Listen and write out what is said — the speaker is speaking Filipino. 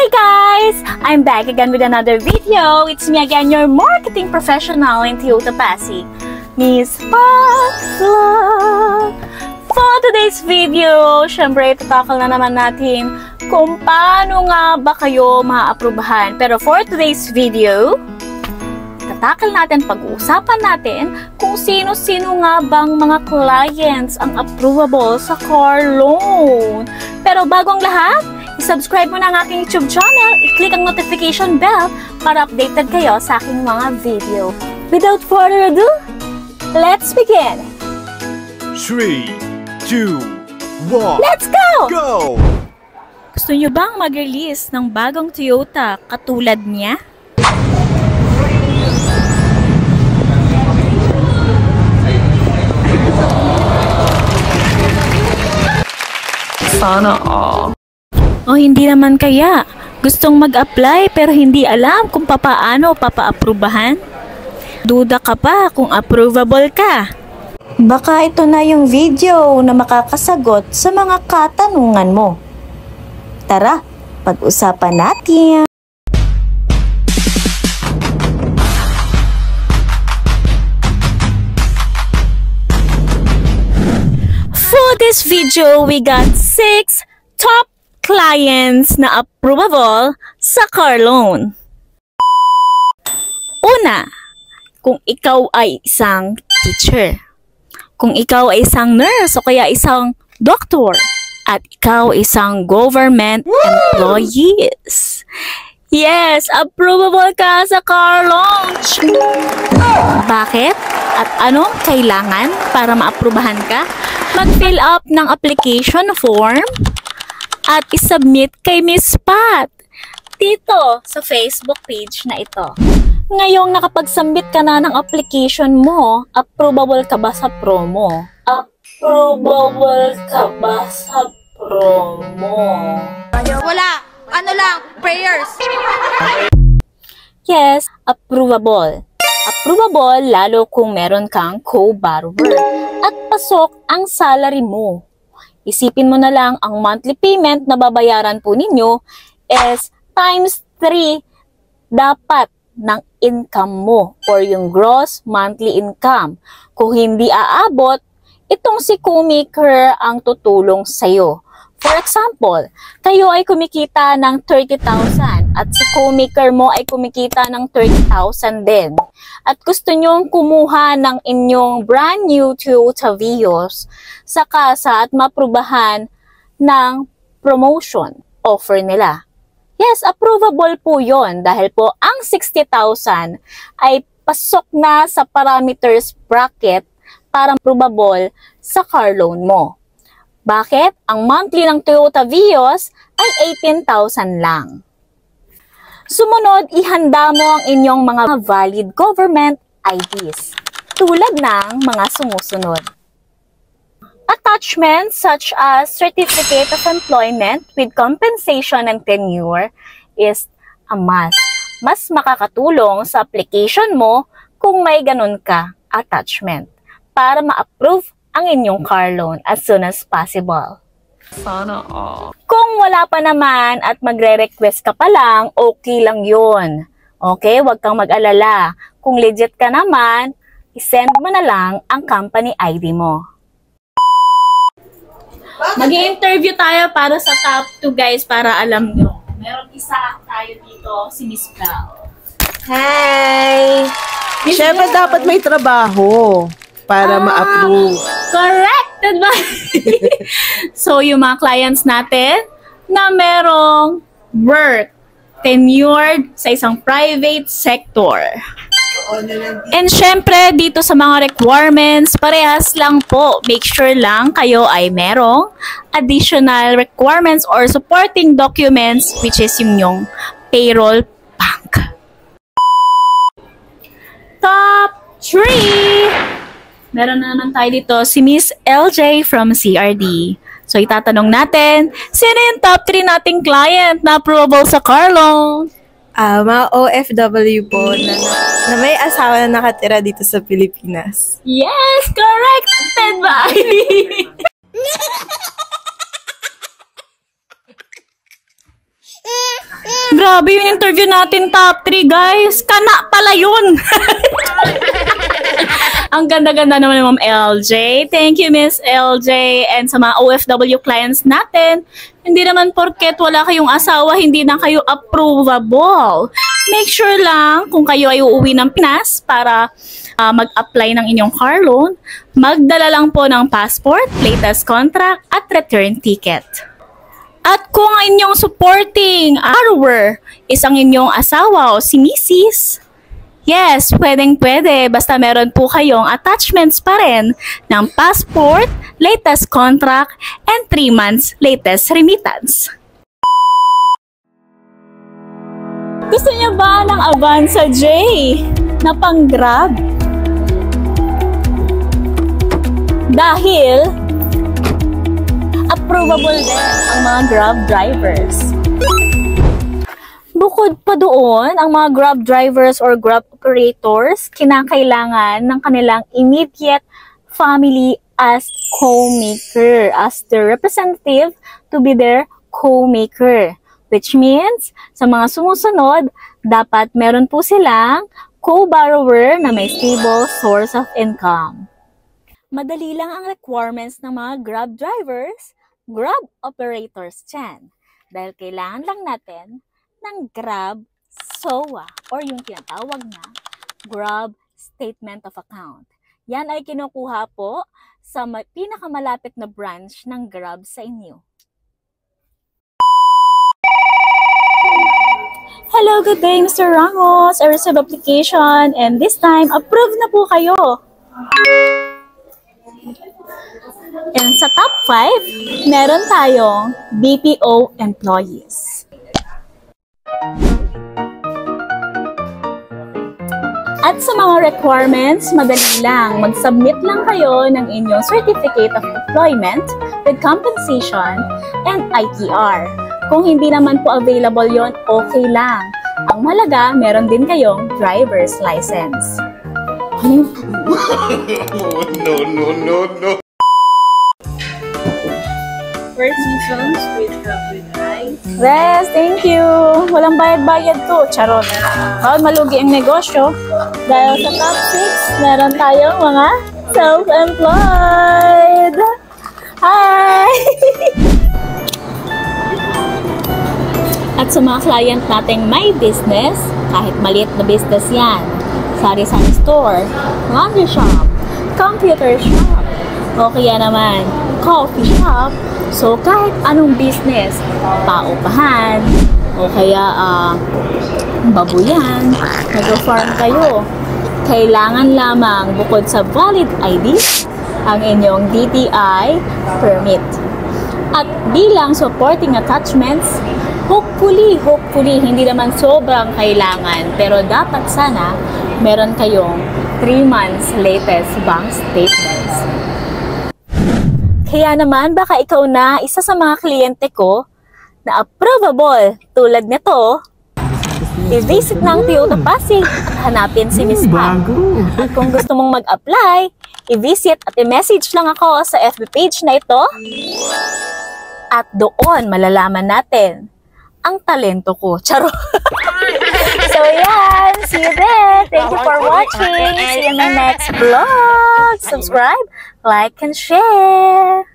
Hi guys! I'm back again with another video. It's me again, your marketing professional in Toyota Pasig, Miss Pasla. For today's video, syempre tatakal na naman natin kung paano nga ba kayo maaprubahan. Pero for today's video, tatakal natin, pag-uusapan natin kung sino-sino nga bang mga clients ang approvable sa car loan. Pero bago ang lahat, i-subscribe mo na ang aking YouTube channel, i-click ang notification bell para updated kayo sa aking mga video. Without further ado, let's begin! 3, 2, 1, let's go! Go! Gusto nyo bang mag-release ng bagong Toyota katulad niya? Sana all. O hindi naman kaya? Gustong mag-apply pero hindi alam kung papaano papaaprubahan? Duda ka pa kung approvable ka? Baka ito na yung video na makakasagot sa mga katanungan mo. Tara, pag-usapan natin! For this video, we got 6 top clients na approvable sa car loan. Una, kung ikaw ay isang teacher, kung ikaw ay isang nurse o kaya isang doctor, at ikaw isang government employees. Yes, approvable ka sa car loan. Bakit? At anong kailangan para maaprubahan ka? Mag-fill up ng application form at isubmit kay Miss Pat dito sa Facebook page na ito. Ngayong nakapag-submit ka na ng application mo, approvable ka ba sa promo? Approvable ka ba sa promo? Wala. Ano lang, prayers. Yes, approvable. Approvable lalo kung meron kang co-borrower at pasok ang salary mo. Isipin mo na lang ang monthly payment na babayaran po ninyo is times 3 dapat ng income mo or yung gross monthly income. Kung hindi aabot, itong si co-maker ang tutulong sa'yo. For example, kayo ay kumikita ng 30,000 at si co-maker mo ay kumikita ng 30,000 din. At gusto nyong kumuha ng inyong brand new Toyota Vios sa kasa at maprubahan ng promotion offer nila. Yes, approvable po yon dahil po ang 60,000 ay pasok na sa parameters bracket para approvable sa car loan mo. Bakit? Ang monthly ng Toyota Vios ay 18,000 lang. Sumunod, ihanda mo ang inyong mga valid government IDs tulad ng mga sumusunod. Attachments such as Certificate of Employment with compensation and tenure is a must. Mas makakatulong sa application mo kung may ganun ka attachment para ma-approve ang inyong car loan as soon as possible. Sana all. Kung wala pa naman at magre-request ka pa lang, okay lang yun. Okay, huwag kang mag-alala. Kung legit ka naman, isend mo na lang ang company ID mo. Mag-i-interview tayo para sa top 2 guys para alam nyo. Meron isa tayo dito, si Miss Val. Hi! Siyempre dapat may trabaho para ma-approve. Correct! So, yung mga clients natin na merong work, tenured sa isang private sector. And syempre, dito sa mga requirements, parehas lang po. Make sure lang kayo ay merong additional requirements or supporting documents which is yung payroll bank. Top 3! Meron na naman tayo dito si Miss LJ from CRD. So, itatanong natin, sino yung top 3 nating client na approvable sa car loan? Mga OFW po na may asawa na nakatira dito sa Pilipinas. Yes! Correct! Bye! Grabe yung interview natin, top 3, guys. Kana pala yun. Ang ganda-ganda naman ni Ma'am LJ. Thank you, Miss LJ. And sa mga OFW clients natin, hindi naman porket wala kayong asawa, hindi na kayo approvable. Make sure lang kung kayo ay uuwi ng Pinas para mag-apply ng inyong car loan, magdala lang po ng passport, latest contract, at return ticket. At kung ang inyong supporting borrower is ang inyong asawa o si Mrs., yes, pwedeng-pwede basta meron po kayong attachments pa rin ng passport, latest contract, and 3 months latest remittance. Gusto niyo ba ng Avanza J na pang-Grab? Dahil approvable din ang mga Grab drivers. Bukod pa doon, ang mga Grab drivers or Grab operators kinakailangan ng kanilang immediate family as co-maker, as the representative to be their co-maker. Which means, sa mga sumusunod, dapat meron po silang co-borrower na may stable source of income. Madali lang ang requirements ng mga Grab drivers, Grab operators dyan. Dahil kailangan lang natin ng Grab SOA or yung tinatawag na Grab Statement of Account. Yan ay kinukuha po sa pinakamalapit na branch ng Grab sa inyo. Hello, good day, Mr. Ramos. I received application and this time, approved na po kayo. And sa top 5, meron tayong BPO employees. At sa mga requirements, madali lang. Mag-submit lang kayo ng inyong Certificate of Employment with Compensation and ITR. Kung hindi naman po available yon, okay lang. Ang mahalaga, meron din kayong driver's license. No. First seasons with eyes. Yes, thank you. Walang bayad-bayad to. Charot. Bawal malugi ang negosyo. Dahil sa top 6, meron tayong mga self-employed. Hi! At sa mga client nating may business, kahit maliit na business yan, sari-sari store, laundry shop, computer shop, o kaya naman, coffee shop. So, kahit anong business, paupahan, o kaya babuyan, nag-farm kayo, kailangan lamang bukod sa valid ID, ang inyong DTI permit. At bilang supporting attachments, hopefully, hindi naman sobrang kailangan, pero dapat sana meron kayong 3 months latest bank statements. Kaya naman, baka ikaw na isa sa mga kliyente ko na approvable tulad nito, i-visit ng Toyota Pasig at hanapin si Miss Pam. At kung gusto mong mag-apply, i-visit at i-message lang ako sa FB page na ito. At doon malalaman natin ang talento ko. Charo! So yan, see you there. Thank you for watching. See you in my next vlog. Subscribe, like, and share.